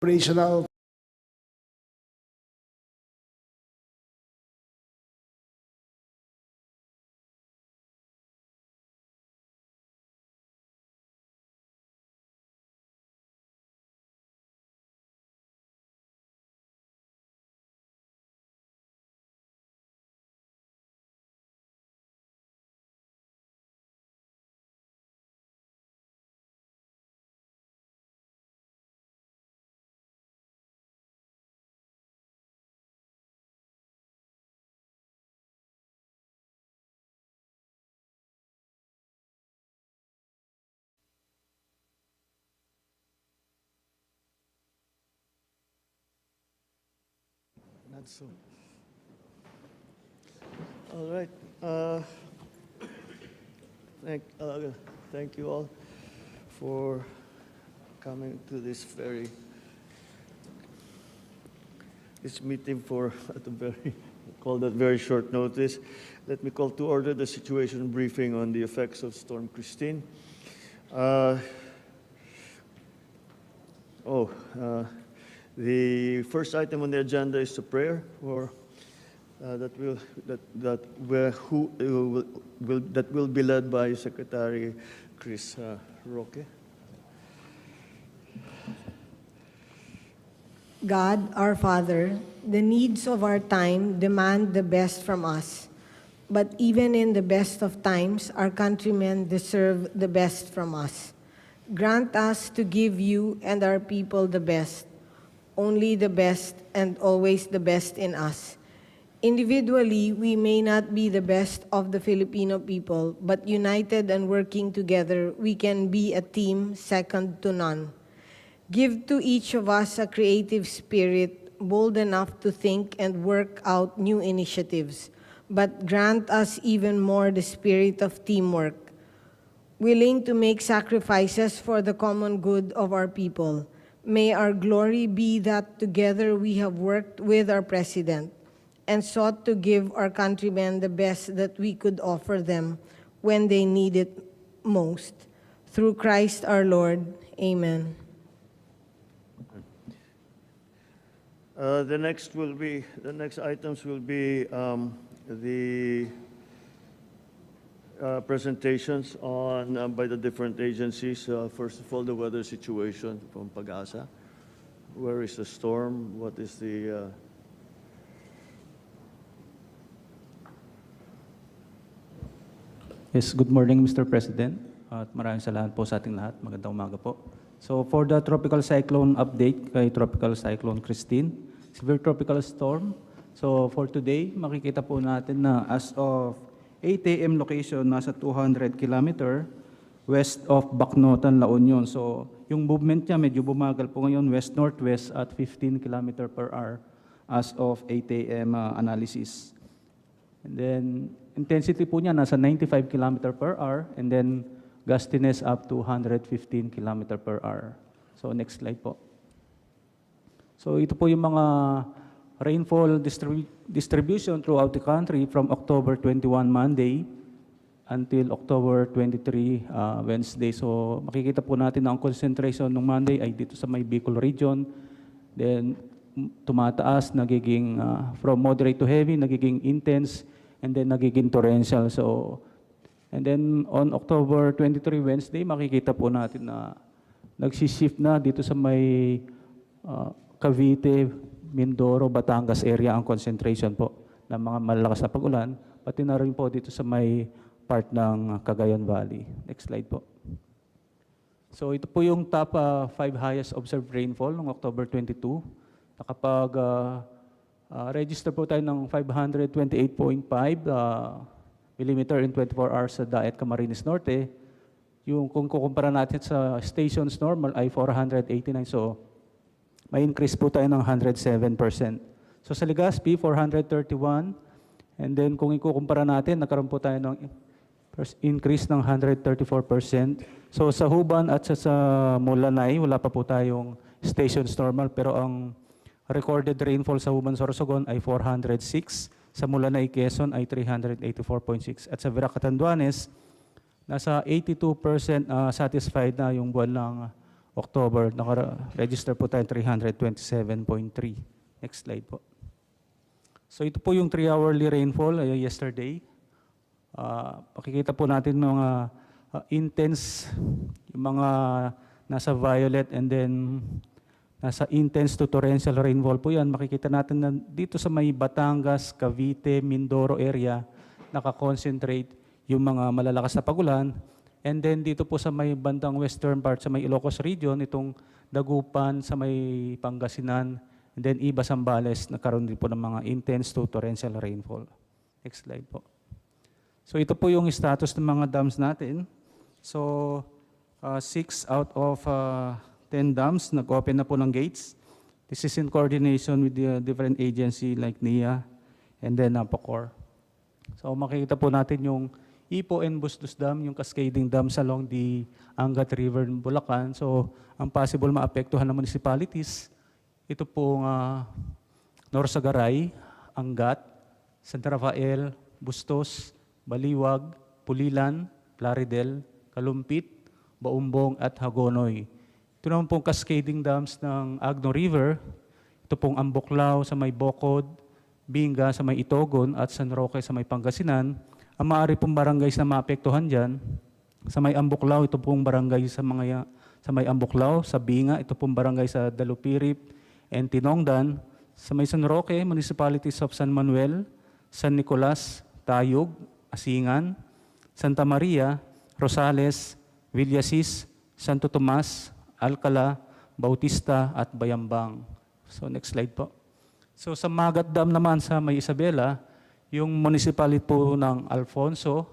operational not so. All right. Thank you all for coming to this meeting for at a very short notice. Let me call to order the situation briefing on the effects of Storm Christine. The first item on the agenda is a prayer for that will be led by Secretary Chris Roque. God, our Father, the needs of our time demand the best from us. But even in the best of times, our countrymen deserve the best from us. Grant us to give you and our people the best, only the best and always the best in us. Individually, we may not be the best of the Filipino people, but united and working together, we can be a team second to none. Give to each of us a creative spirit, bold enough to think and work out new initiatives, but grant us even more the spirit of teamwork, willing to make sacrifices for the common good of our people. May our glory be that together we have worked with our President and sought to give our countrymen the best that we could offer them when they need it most. Through Christ our Lord. Amen. The next items will be the presentations on by the different agencies. First of all, the weather situation from Pag-asa. Where is the storm? What is the Yes, good morning, Mr. President. At maraming salamat po sa ating lahat. Magandang umaga po. So for the tropical cyclone update kay Tropical Cyclone Christine, severe tropical storm. So for today, makikita po natin na as of 8 a.m. location, nasa 200 km west of Bacnotan, La Union. So yung movement niya medyo bumagal po ngayon west-northwest at 15 km per hour as of 8 a.m. Analysis. And then intensity po niya nasa 95 km per hour and then gustiness up to 115 km per hour. So next slide po. So ito po yung mga rainfall distribution throughout the country from October 21 Monday until October 23 Wednesday. So makikita po natin na ang concentration ng Monday ay dito sa may Bicol region. Then tumataas, nagiging from moderate to heavy, nagiging intense, and then nagiging torrential. So, and then on October 23 Wednesday, makikita po natin na nagsishift na dito sa may Cavite, Mindoro, Batangas area ang concentration po ng mga malalakas na pag-ulan, pati na rin po dito sa may part ng Cagayan Valley. Next slide po. So ito po yung top 5 highest observed rainfall ng October 22. Nakapag register po tayo ng 528.5 millimeter in 24 hours sa Daet, Camarines Norte. Yung kung kukumpara natin sa stations normal ay 489. So may increase po tayo ng 107%. So sa Legazpi, 431. And then kung ikukumpara natin, nagkaroon po tayo ng increase ng 134%. So sa Huban at sa Mulanay, wala pa po tayong stations normal. Pero ang recorded rainfall sa Huban, Sorsogon ay 406. Sa Mulanay, Quezon ay 384.6. At sa Verac, Catanduanes, nasa 82% satisfied na yung buwan ng October, naka-register po tayo 327.3. Next slide po. So ito po yung 3-hourly rainfall yesterday. Pakikita po natin mga intense, yung mga nasa violet and then nasa intense to torrential rainfall po yan. Makikita natin na dito sa may Batangas, Cavite, Mindoro area, nakakoncentrate yung mga malalakas na pagulan. And then dito po sa may bandang western part, sa may Ilocos region, itong Dagupan, sa may Pangasinan, and then Iba, Zambales, nagkaroon din po ng mga intense to torrential rainfall. Next slide po. So ito po yung status ng mga dams natin. So 6 out of 10 dams nag-open na po ng gates. This is in coordination with the different agency like NIA and then POCOR. So makikita po natin yung Ipo and Bustos Dam, yung cascading dams along the Angat River in Bulacan. So ang possible maapektuhan ng municipalities, ito po Norsagaray, Angat, Santa Rafael, Bustos, Baliwag, Pulilan, Plaridel, Kalumpit, Baumbong at Hagonoy. Ito naman pong cascading dams ng Agno River. Ito pong Ambuklao sa may Bocod, Binga sa may Itogon at San Roque sa may Pangasinan. Ang maaari pong barangay na maapektuhan dyan, sa may Ambuklao, ito pong barangay sa may Ambuklao, sa Binga, ito pong barangay sa Dalupirip and Tinongdan. Sa may San Roque, municipalities of San Manuel, San Nicolas, Tayug, Asingan, Santa Maria, Rosales, Villasis, Santo Tomas, Alcala, Bautista at Bayambang. So next slide po. So sa Magat Dam naman sa may Isabela, yung municipality po ng Alfonso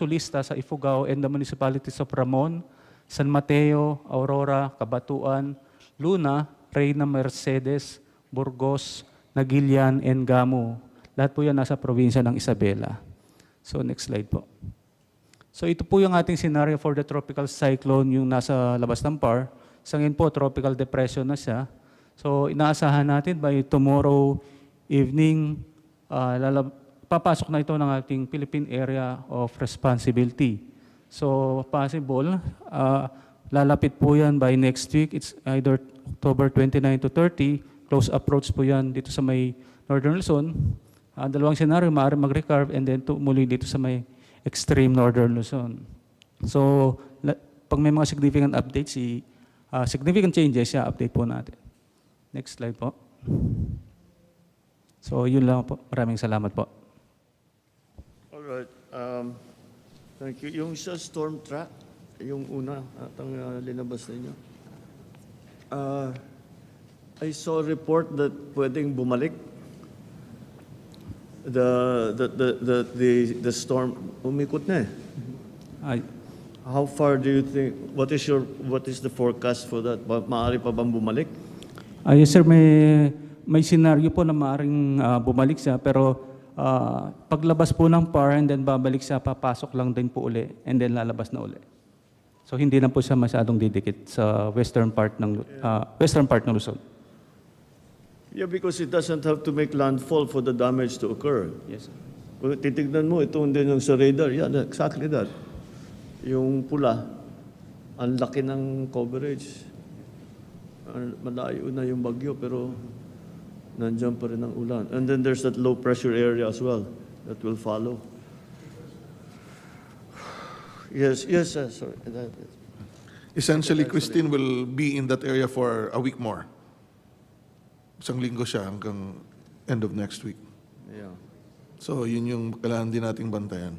Lista sa Ifugao and the municipalities of Ramon, San Mateo, Aurora, Cabatuan, Luna, Reyna Mercedes, Burgos, Nagilian, and Gamu. Lahat po yan nasa probinsya ng Isabela. So next slide po. So ito po yung ating scenario for the tropical cyclone, yung nasa labas ng PAR. Sa ngayon po, tropical depression na siya. So inaasahan natin by tomorrow evening, papasok na ito ng ating Philippine Area of Responsibility. So possible, lalapit po yan by next week. It's either October 29 to 30. Close approach po yan dito sa may Northern Luzon. Dalawang scenario, maaari mag-recurve and then muli dito sa may extreme Northern Luzon. So pag may mga significant updates, significant changes, update po natin. Next slide po. So yun lang po. Maraming salamat po. All right. Thank you. Yung sa storm track, yung una atang linabas ninyo. I saw a report that pwedeng bumalik. The storm umikot na eh. How far do you think? What is the forecast for that? Maaari pa bang bumalik? Yes sir, may scenario po na maaaring bumalik siya, pero paglabas po ng PAR and then babalik siya, papasok lang din po uli and then lalabas na uli. So hindi na po siya masyadong didikit sa western part ng Luzon. Yeah, because it doesn't have to make landfall for the damage to occur. Yes sir. Kung titignan mo, ito din yung sa radar. Yeah, exactly that. Yung pula, ang laki ng coverage. Malayo na yung bagyo, pero nandiyan pa rin ang ulan. And then there's that low pressure area as well that will follow. Yes, sorry. Essentially, Christine will be in that area for a week more. Isang linggo siya hanggang end of next week. Yeah. So, yun yung kailangan din nating bantayan.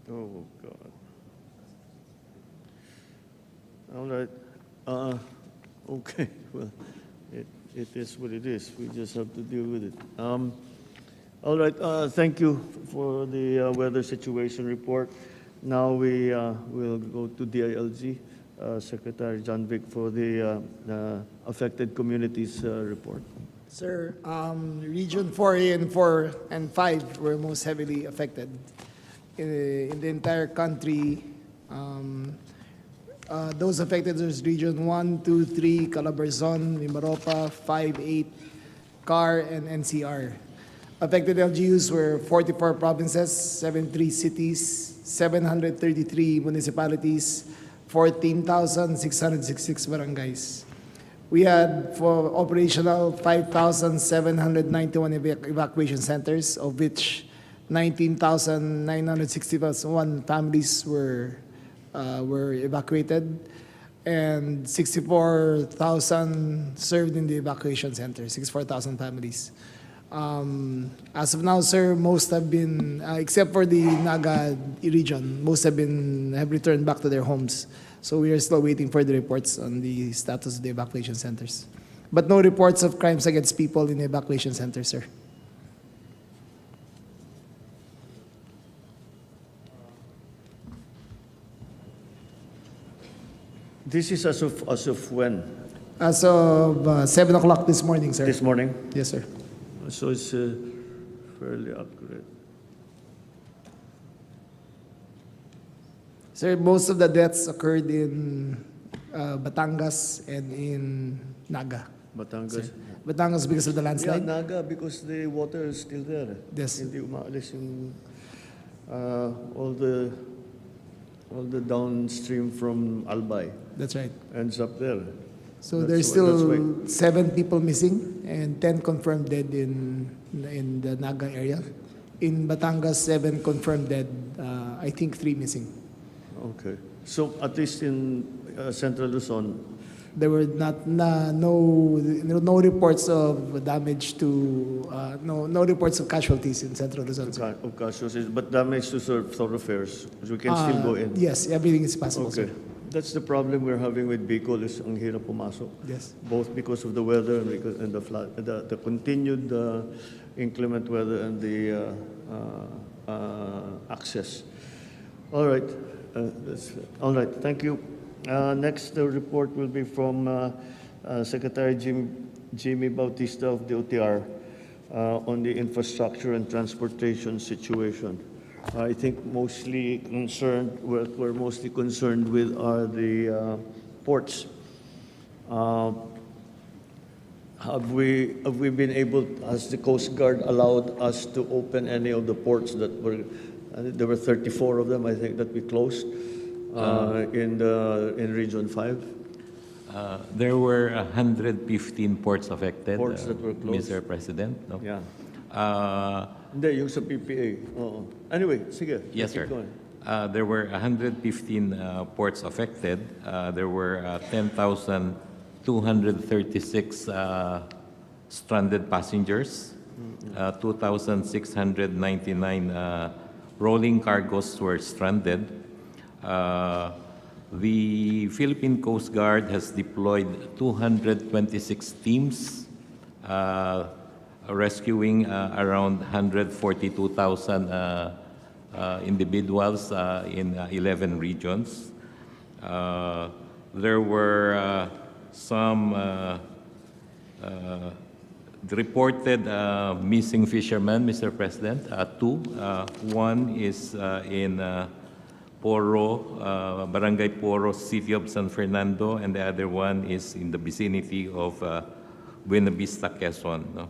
Oh, God. All right. Okay. Well, it is what it is. We just have to deal with it. All right. Thank you for the weather situation report. Now we will go to DILG, Secretary John Vic, for the affected communities report. Sir, Region 4A and 4 and 5 were most heavily affected. In the entire country, those affected is Region 1, 2, 3, Calabarzon, Mimaropa, 5, 8, CAR, and NCR. Affected LGUs were 44 provinces, 73 cities, 733 municipalities, 14,666 barangays. We had for operational 5,791 evacuation centers, of which 19,961 families were evacuated, and 64,000 served in the evacuation center, 64,000 families. As of now, sir, most have been, except for the Naga region, most have returned back to their homes. So we are still waiting for the reports on the status of the evacuation centers. But no reports of crimes against people in the evacuation centers, sir. This is as of when? As of 7 o'clock this morning, sir. This morning? Yes, sir. So it's fairly accurate. Sir, most of the deaths occurred in Batangas and in Naga. Batangas. Sir. Batangas because of the Yeah, landslide? Naga, because the water is still there. Yes. Hindi umaalis yung all the downstream from Albay That's right. ends up there. So That's there's why- still that's 7 people missing and 10 confirmed dead in the Naga area. In Batangas, 7 confirmed dead. I think 3 missing. Okay. So at least in Central Luzon, There were no reports of damage to no reports of casualties in Central Luzon. Sir. of casualties, but damage to thoroughfares, we can still go in. Yes, everything is possible. Okay. Sir. That's the problem we're having with Bicol is ang hirap pumasok. Yes. Both because of the weather and because and the flood, the continued inclement weather and the access. All right. All right. Thank you. Next, the report will be from Secretary Jimmy Bautista of the OTR on the infrastructure and transportation situation. I think mostly concerned, we're mostly concerned with are the ports. Have we been able, has the Coast Guard allowed us to open any of the ports that were, there were 34 of them, I think, that we closed in Region 5? There were 115 ports affected, Ports that were closed. Mr. President. No? Yeah. Uh, Hindi, yung sa PPA. Oo. Anyway, sige. yes, keep sir. going. There were 115 ports affected. There were 10,236 stranded passengers. 2,699 rolling cargos were stranded. The Philippine Coast Guard has deployed 226 teams, rescuing around 142,000 individuals in 11 regions. There were some reported missing fishermen, Mr. President, 2. One is in Poro, Barangay Poro, City of San Fernando, and the other one is in the vicinity of Buena Vista, Quezon. No?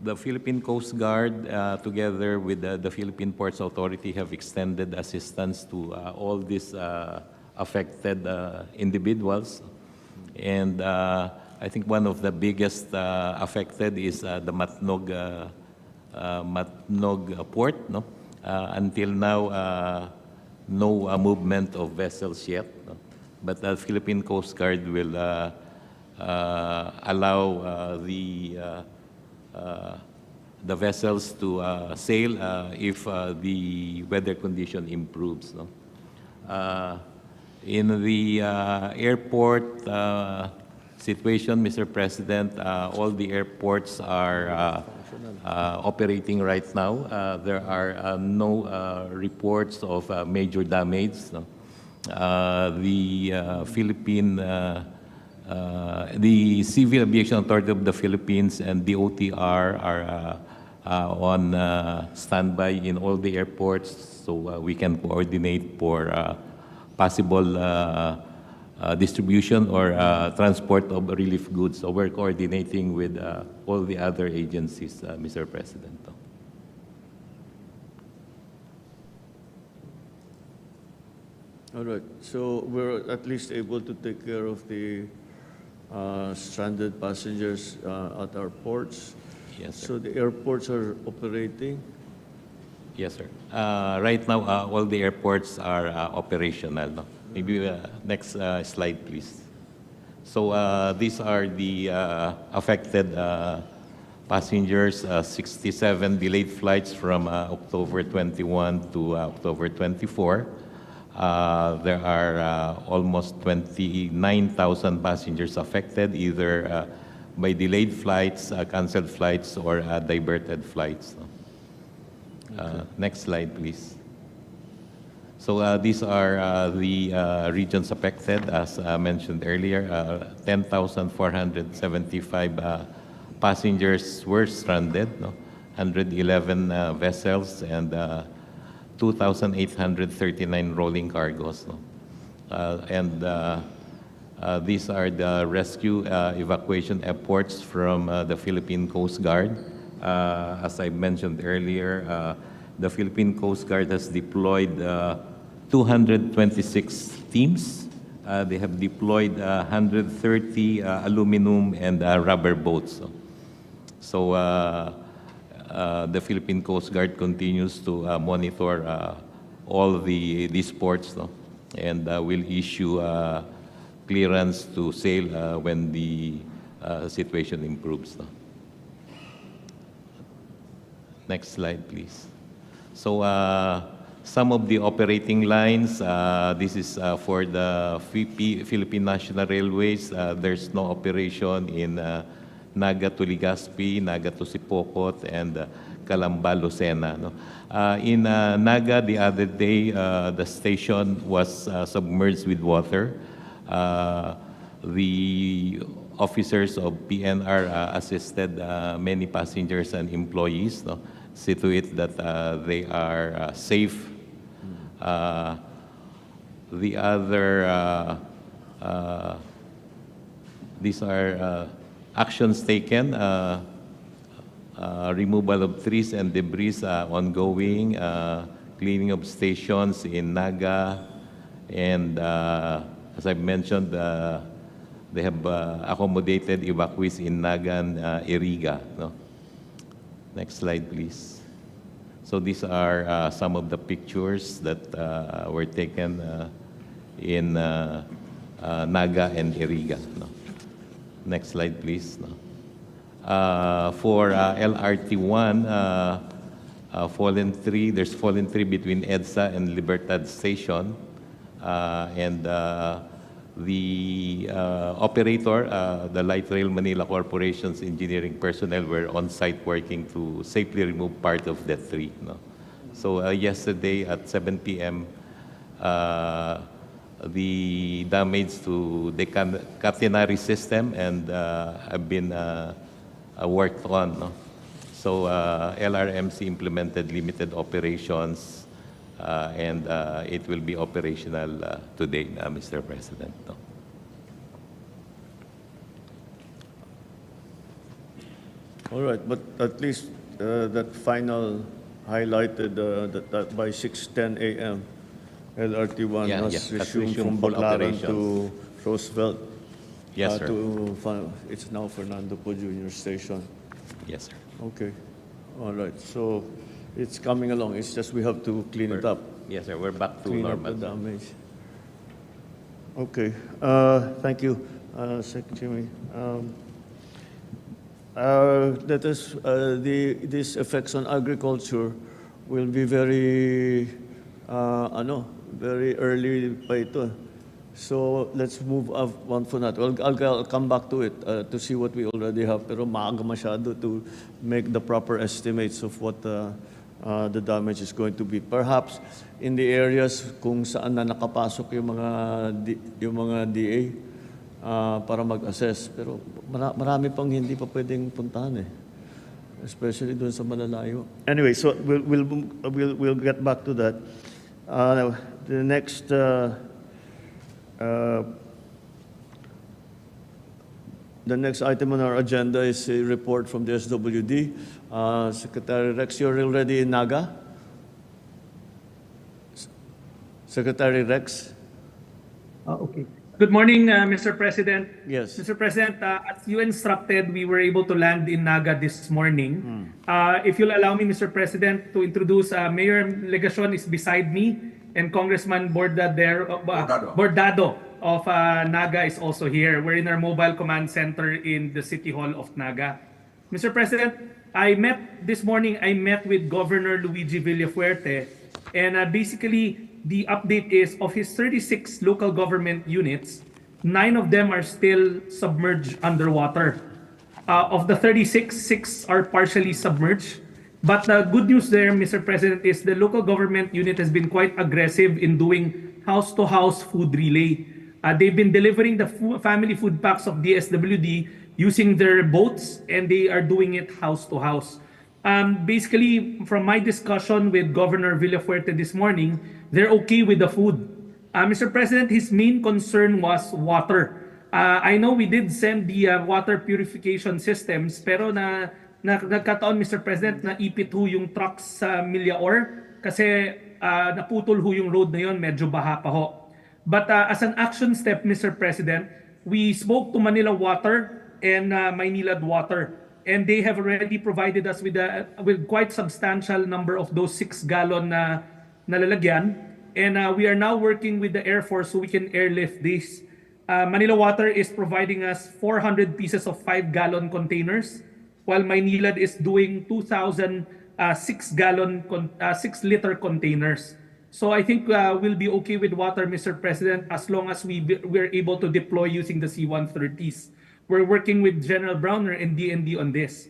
The Philippine Coast Guard, together with the Philippine Ports Authority, have extended assistance to all these affected individuals. And I think one of the biggest affected is the Matnog port. No? Until now, no movement of vessels yet. No? But the Philippine Coast Guard will allow the vessels to sail if the weather condition improves. No? In the airport situation, Mr. President, all the airports are operating right now. There are no reports of major damage. No? The Civil Aviation Authority of the Philippines and the OTR are on standby in all the airports, so we can coordinate for possible distribution or transport of relief goods. So we're coordinating with all the other agencies, Mr. President. All right, so we're at least able to take care of the stranded passengers at our ports. Yes, sir. So the airports are operating. Yes, sir. Right now, all the airports are operational. No? Maybe next slide, please. So these are the affected passengers, 67 delayed flights from October 21 to October 24. There are almost 29,000 passengers affected, either by delayed flights, canceled flights, or diverted flights. Next slide, please. So these are the regions affected, as mentioned earlier. 10,475 passengers were stranded, no? 111 vessels, and 2,839 rolling cargos. No? These are the rescue evacuation efforts from the Philippine Coast Guard. As I mentioned earlier, the Philippine Coast Guard has deployed 226 teams. They have deployed 130 aluminum and rubber boats. So the Philippine Coast Guard continues to monitor all these ports, no? And will issue clearance to sail when the situation improves. No? Next slide, please. So some of the operating lines, this is for the Philippine National Railways. There's no operation in Naga to Legazpi, Naga to Sipocot, and Calamba, Lucena. No? In Naga, the other day, the station was submerged with water. The officers of PNR assisted many passengers and employees, no? See to it that they are safe. The other, these are actions taken, removal of trees and debris ongoing, cleaning of stations in Naga, and as I mentioned, they have accommodated evacuees in Naga and Iriga. No? Next slide, please. So these are some of the pictures that were taken in Naga and Iriga. No? Next slide, please. No? For LRT1, fallen tree, there's fallen tree between EDSA and Libertad Station. And the operator, the Light Rail Manila Corporation's engineering personnel were on site working to safely remove part of the tree. No? So yesterday at 7 p.m., the damage to the catenary system and have been worked on. No? So LRMC implemented limited operations and it will be operational today, Mr. President. No? All right, but at least that final highlighted that by 6:10 a.m. LRT1 Yeah, has yeah, that's resumed from full Baclaran operations. to Roosevelt. Yes, sir. It's now Fernando Po Jr. Station. Yes, sir. Okay, all right. So it's coming along. It's just we have to clean it up. Yes, sir. We're back to Clean up normal. the damage. Okay, thank you, Secretary. That is, these effects on agriculture will be very, very early pa ito. So let's move on for that. I'll come back to it to see what we already have. Pero maaga masyado to make the proper estimates of what the damage is going to be. Perhaps in the areas kung saan na nakapasok yung mga DA para mag-assess. Pero marami pang hindi pa pwedeng puntahan eh. Especially doon sa malalayo. Anyway, so we'll get back to that. The next The next item on our agenda is a report from the SWD. Secretary Rex, you're already in Naga? Secretary Rex? Okay. Good morning, Mr. President. Yes. Mr. President, as you instructed, we were able to land in Naga this morning. If you'll allow me, Mr. President, to introduce Mayor Legacion is beside me, and Congressman Bordado of Naga is also here. We're in our mobile command center in the City Hall of Naga. Mr. President, this morning I met with Governor Luigi Villafuerte, and basically the update is of his 36 local government units, 9 of them are still submerged underwater. Of the 36, 6 are partially submerged. But the good news there, Mr. President, is the local government unit has been quite aggressive in doing house-to-house food relay. They've been delivering the family food packs of DSWD using their boats, and they are doing it house-to-house. Basically, from my discussion with Governor Villafuerte this morning, they're okay with the food. Mr. President, his main concern was water. I know we did send the water purification systems, pero nagkataon, Mr. President, na ipit ho yung trucks sa Millaor kasi naputol ho yung road na yun, medyo baha pa ho. But as an action step, Mr. President, we spoke to Manila Water and Maynilad Water. And they have already provided us with quite substantial number of those 6-gallon na lalagyan. And we are now working with the Air Force so we can airlift this. Manila Water is providing us 400 pieces of 5-gallon containers, while Maynilad is doing 2,000 6-liter containers. So I think we'll be okay with water, Mr. President, as long as we're able to deploy using the C-130s. We're working with General Browner and DND on this.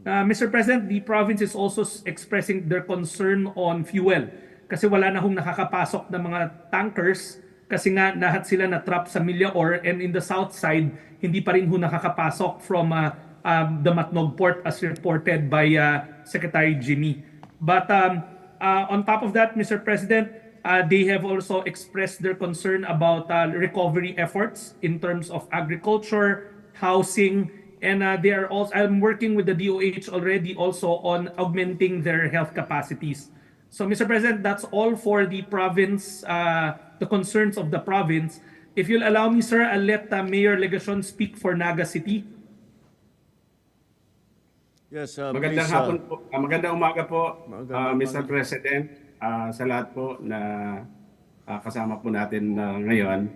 Mr. President, the province is also expressing their concern on fuel kasi wala na hong nakakapasok na mga tankers kasi nga lahat sila na-trap sa Millaor, and in the south side, hindi pa rin ho nakakapasok from the Matnog port as reported by Secretary Jimmy. But on top of that, Mr. President, they have also expressed their concern about recovery efforts in terms of agriculture, housing, and I'm working with the DOH already also on augmenting their health capacities. So, Mr. President, that's all for the province, the concerns of the province. If you'll allow me, sir, I'll let Mayor Legacion speak for Naga City. Yes, Magandang please, hapon po. Magandang umaga po, magandang Mr. President, sa lahat po na kasama po natin ngayon.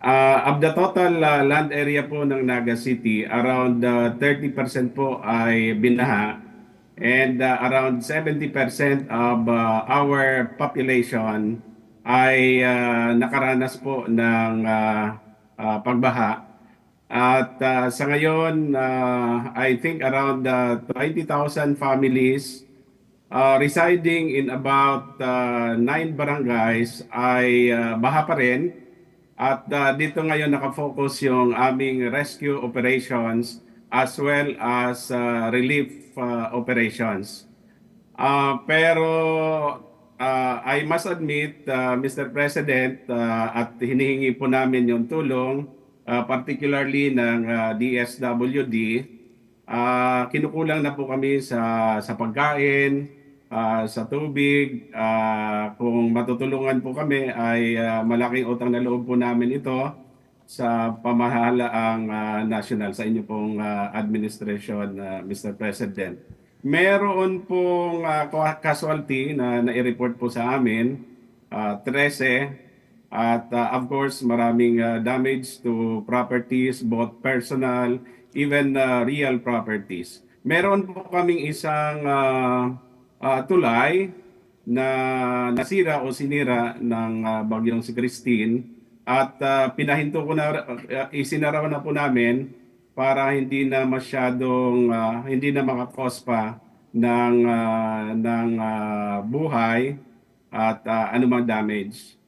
Of the total land area po ng Naga City, around 30% po ay binaha, and around 70% of our population ay nakaranas po ng pagbaha. At sa ngayon, I think around 20,000 families residing in about 9 barangays ay baha pa rin. At dito ngayon nakafocus yung aming rescue operations as well as relief operations. Pero I must admit, Mr. President, at hinihingi po namin yung tulong, particularly ng DSWD, kinukulang na po kami sa pagkain, sa tubig. Kung matutulungan po kami ay malaking utang na loob po namin ito sa pamahalaang national, sa inyo pong administration, Mr. President. Meron pong casualty na nai-report po sa amin, 13. At of course, maraming damage to properties, both personal, even real properties. Meron po kaming isang tulay na nasira o sinira ng bagyong si Christine, at pinahinto ko na, isinara na po namin para hindi na masyadong, hindi na makakos pa ng buhay at anumang damage.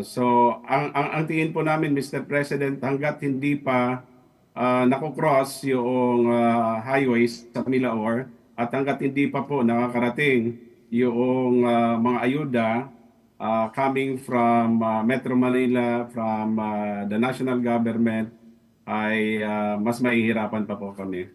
So ang tingin po namin, Mr. President, hanggat hindi pa nakocross yung highways sa Millaor at hanggat hindi pa po nakakarating yung mga ayuda coming from Metro Manila, from the national government, ay mas mahihirapan pa po kami.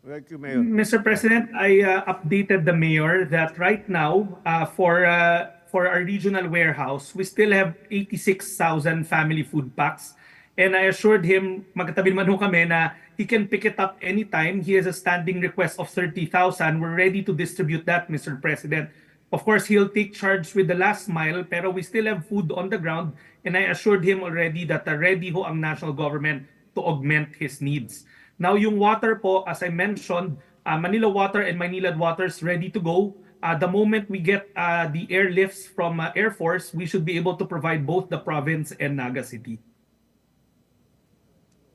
Thank you, Mayor. Mr. President, I updated the mayor that right now, for our regional warehouse, we still have 86,000 family food packs. And I assured him, magkatabi naman ho kami, na he can pick it up anytime. He has a standing request of 30,000. We're ready to distribute that, Mr. President. Of course, he'll take charge with the last mile, pero we still have food on the ground. And I assured him already that ready ho ang national government to augment his needs. Now, yung water po, as I mentioned, Manila Water and Maynilad Waters ready to go. The moment we get the airlifts from Air Force, we should be able to provide both the province and Naga City.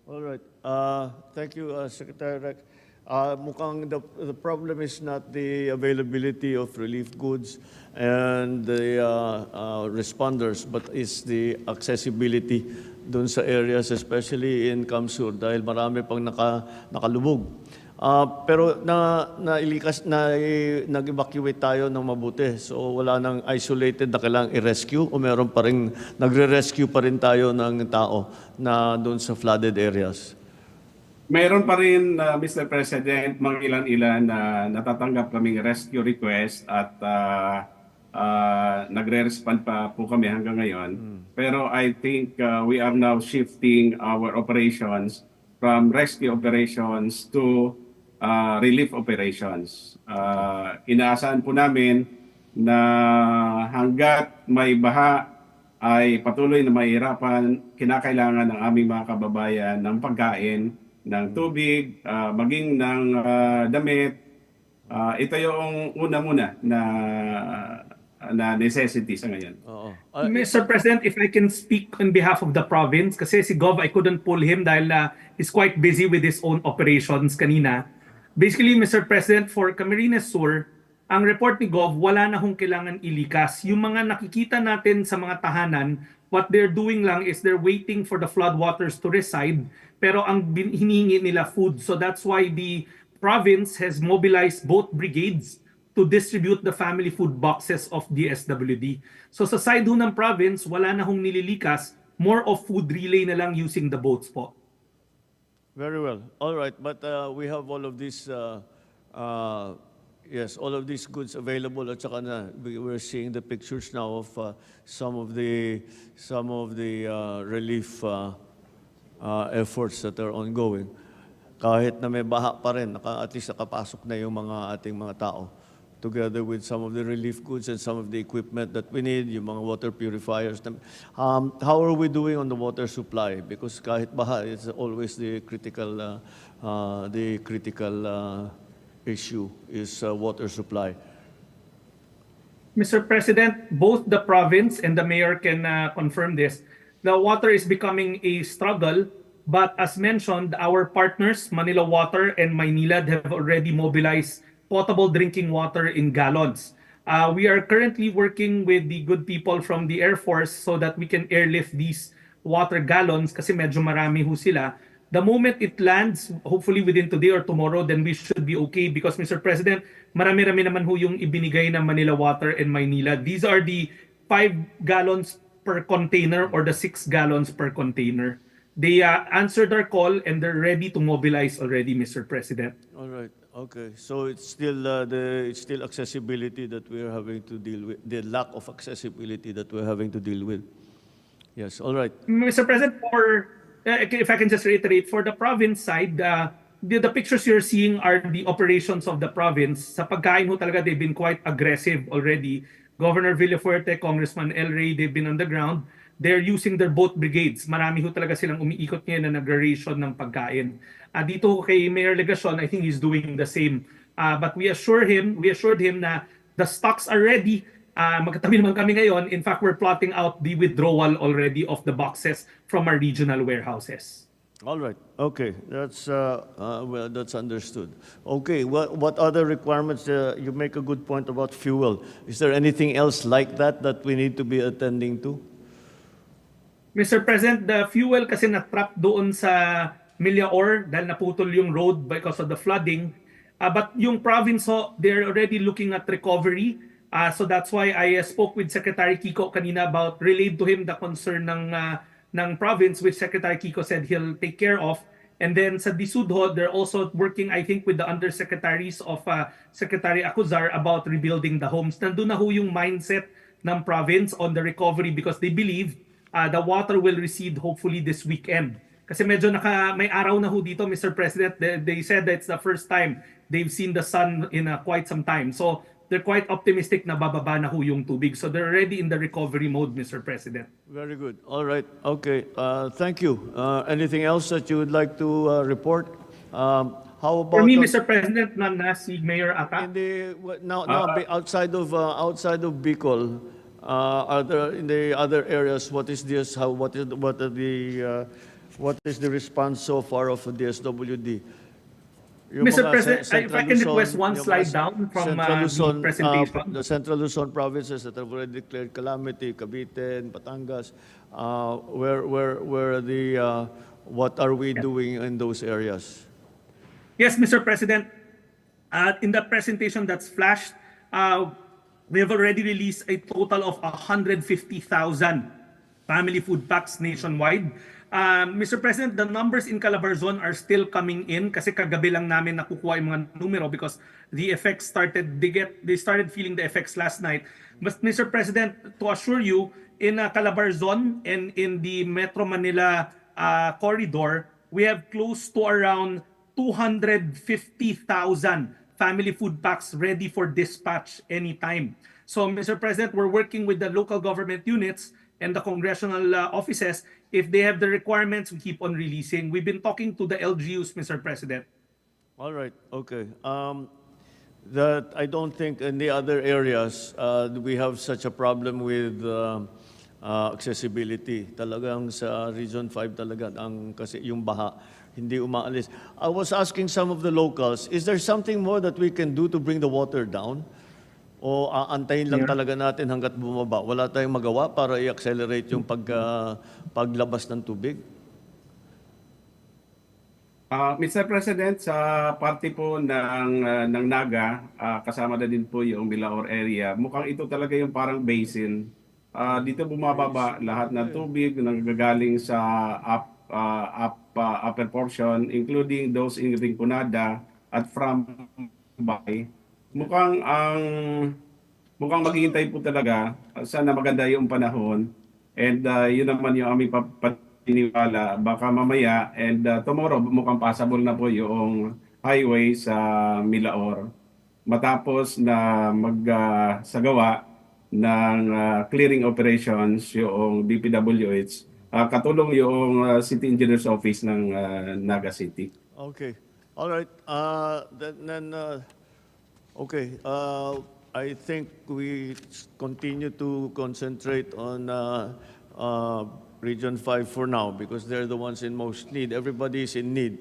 All right. Thank you, Secretary Rex. Mukhang the problem is not the availability of relief goods and the responders, but it's the accessibility doon sa areas, especially in Kamsur, dahil marami pang nakalubog. Pero nag-evacuate tayo ng mabuti. So wala nang isolated na kailangang i-rescue o meron pa rin, nagre-rescue pa rin tayo ng tao na doon sa flooded areas. Mayroon pa rin, Mr. President, mga ilan-ilan na natatanggap kaming rescue request at nagre-respond pa po kami hanggang ngayon. Pero I think we are now shifting our operations from rescue operations to relief operations. Inaasahan po namin na hanggat may baha ay patuloy na mahirapan, kinakailangan ng aming mga kababayan ng pagkain, ng tubig, maging ng damit. Ito yung una muna na necessity sa ngayon. Mr. President, if I can speak on behalf of the province, kasi si Gov, I couldn't pull him dahil he's quite busy with his own operations kanina. Basically, Mr. President, for Camarines Sur, ang report ni Gov, wala na hong kailangan ilikas. Yung mga nakikita natin sa mga tahanan, what they're doing lang is they're waiting for the floodwaters to recede, pero ang hinihingi nila food. So that's why the province has mobilized both brigades to distribute the family food boxes of DSWD. So sa side ho ng province, wala na hong nililikas, more of food relay na lang using the boats po. Very well. All right, but we have all of these, yes, all of these goods available. At saka na, we're seeing the pictures now of some of the relief efforts that are ongoing. Kahit na may baha pa rin, at least nakapasok na yung mga ating mga tao, together with some of the relief goods and some of the equipment that we need, yung mga water purifiers. How are we doing on the water supply? Because kahit baha, it's always the critical issue is water supply. Mr. President, both the province and the mayor can confirm this. The water is becoming a struggle, but as mentioned, our partners, Manila Water and Maynilad, have already mobilized potable drinking water in gallons. We are currently working with the good people from the Air Force so that we can airlift these water gallons kasi medyo marami ho sila. The moment it lands, hopefully within today or tomorrow, then we should be okay because, Mr. President, marami-rami naman ho yung ibinigay ng Manila Water and Maynilad. These are the 5 gallons per container or the 6 gallons per container. They answered our call and they're ready to mobilize already, Mr. President. All right. Okay. So it's still accessibility that we're having to deal with, the lack of accessibility that we're having to deal with. Yes. All right. Mr. President, if I can just reiterate, for the province side, the pictures you're seeing are the operations of the province. Sa pagkain ho talaga, they've been quite aggressive already. Governor Villafuerte, Congressman El Rey, they've been on the ground. They're using their boat brigades. Marami ho talaga silang umiikot ngayon na nag-ration ng pagkain. Dito ho kay Mayor Legacion, I think he's doing the same. But we assured him na the stocks are ready. Magkatabi naman kami ngayon. In fact, we're plotting out the withdrawal already of the boxes from our regional warehouses. All right. Okay. That's well, that's understood. Okay. What other requirements? You make a good point about fuel. Is there anything else like that we need to be attending to? Mr. President, the fuel kasi na-trap doon sa Millaor dahil naputol yung road because of the flooding. But yung province, they're already looking at recovery. So that's why I spoke with Secretary Kiko kanina about relayed to him the concern ng ng province, which Secretary Kiko said he'll take care of. And then sa Disudho, they're also working, I think, with the undersecretaries of Secretary Acuzar about rebuilding the homes. Nandun na ho yung mindset ng province on the recovery because they believe the water will recede hopefully this weekend. Kasi medyo may araw na ho dito, Mr. President. They said that it's the first time they've seen the sun in quite some time. So they're quite optimistic na bababa na ho yung tubig. So they're already in the recovery mode, Mr. President. Very good. All right. Okay. Thank you. Anything else that you would like to report? How about For me, Mr. President, na si Mayor Ata. in the now outside of Bicol? Are there in the other areas? What is this? What is the response so far of the DSWD? Yung Mr. mga President, if I can Luzon- request one yung slide mga down from Central Luzon, the presentation. the Central Luzon provinces that have already declared calamity, Cavite, Batangas, what are we doing in those areas? Yes, Mr. President. In the presentation that's flashed, we have already released a total of 150,000 family food packs nationwide. Mr. President, the numbers in Calabarzon are still coming in kasi kagabi lang namin nakukuha yung mga numero because the effects they started feeling the effects last night. But Mr. President, to assure you, in Calabarzon and in the Metro Manila corridor, we have close to around 250,000 family food packs ready for dispatch anytime. So, Mr. President, we're working with the local government units and the congressional offices. If they have the requirements, we keep on releasing. We've been talking to the LGUs, Mr. President. All right, okay. That I don't think in the other areas we have such a problem with accessibility. Talagang sa Region 5 talaga kasi yung baha hindi umaalis. I was asking some of the locals, is there something more that we can do to bring the water down? O aantayin lang talaga natin hanggat bumaba? Wala tayong magawa para i-accelerate yung paglabas ng tubig? Mr. President, sa parte po ng Naga, kasama na din po yung Milaor area, mukhang ito talaga yung parang basin. Dito bumababa lahat ng tubig na nagagaling sa upper portion, including those in Rinconada at from Bay. Mukhang maghihintay po talaga. Sana maganda yung panahon. And yun naman yung aming paniniwala. Baka mamaya and tomorrow mukhang possible na po yung highway sa Milaor. Matapos na magsagawa ng clearing operations yung DPWH, katulong yung City Engineer's Office ng Naga City. Okay. All right. Okay. I think we continue to concentrate on Region 5 for now because they're the ones in most need. Everybody is in need.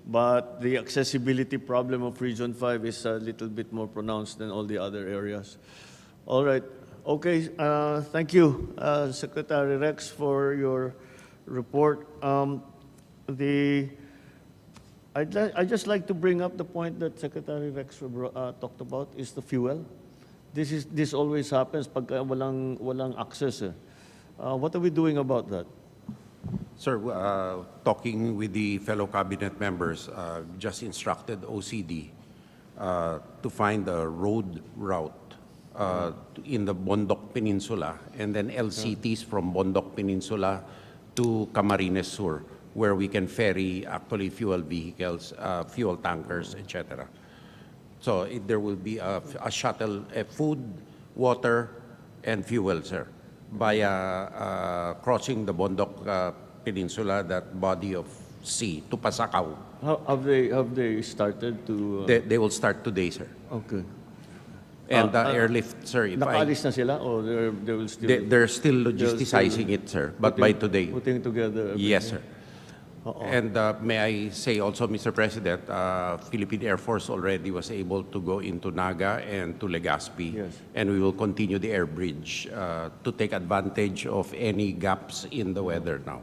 But the accessibility problem of Region 5 is a little bit more pronounced than all the other areas. All right. Okay. Thank you, Secretary Rex, for your report. I'd just like to bring up the point that Secretary Rex talked about is the fuel. This always happens pag walang access. What are we doing about that? Sir, talking with the fellow cabinet members, just instructed OCD to find a road route in the Bondoc Peninsula and then LCTs from Bondoc Peninsula to Camarines Sur, where we can ferry actually fuel vehicles, fuel tankers, etc. So there will be a shuttle, food, water, and fuel, sir, via crossing the Bondoc Peninsula, that body of sea, to Pasakaw. Have they started to? They will start today, sir. Okay. And the airlift, sir, if Nakaalis na sila or they will still? they're still logisticizing it, sir, but by today. Putting together. Everything. Yes, sir. And may I say also, Mr. President, Philippine Air Force already was able to go into Naga and to Legazpi. Yes. And we will continue the air bridge to take advantage of any gaps in the weather now.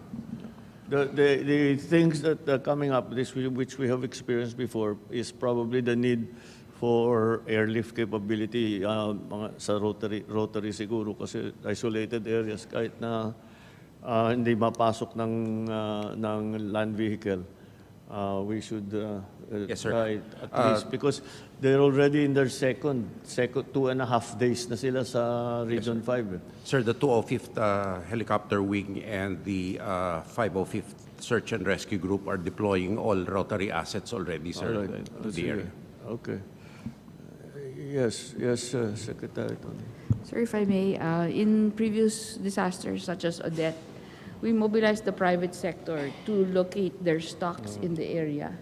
The things that are coming up, which we have experienced before, is probably the need for airlift capability mga sa rotary siguro kasi isolated areas kahit na hindi mapasok ng land vehicle, we should Yes, sir. try at least because they're already in their second 2.5 days na sila sa Region 5. Sir, the 205th Helicopter Wing and the 505th Search and Rescue Group are deploying all Rotary assets already, sir, Alright. to the Sige. area. Okay. Yes, Secretary Tony. Sir, if I may, in previous disasters such as Odette, we mobilized the private sector to locate their stocks in the area.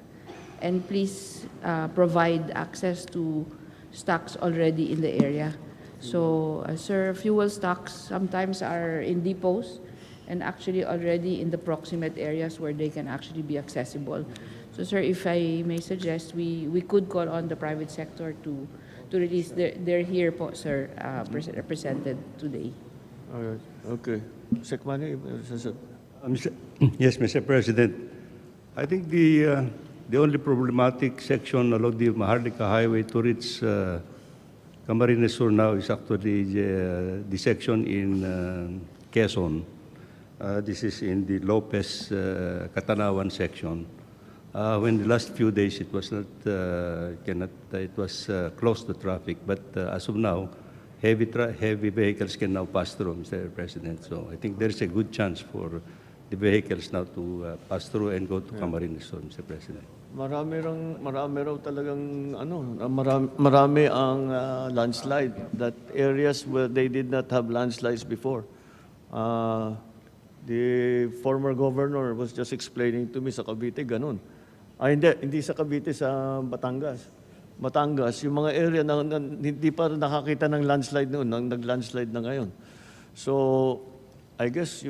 And please provide access to stocks already in the area. So, sir, fuel stocks sometimes are in depots and actually already in the proximate areas where they can actually be accessible. So, sir, if I may suggest, we could call on the private sector to release. They're here po, sir, represented today. All right. Okay. Sekmani, Yes, Mr. President. I think the only problematic section along the Maharlika Highway to reach Camarines Sur now is actually the section in Quezon. This is in the Lopez Catanawan section. When the last few days it was not it was closed to traffic, but as of now, heavy vehicles can now pass through, Mr. President. So I think there's a good chance for the vehicles now to pass through and go to Camarines Sur, Mr. President. marami raw talagang marami ang landslide, that areas where they did not have landslides before. The former governor was just explaining to me sa Cavite, ganun. Hindi sa Cavite, sa Batangas. Yung mga area na hindi pa nakakita ng landslide noon, nag-landslide na ngayon. So, I guess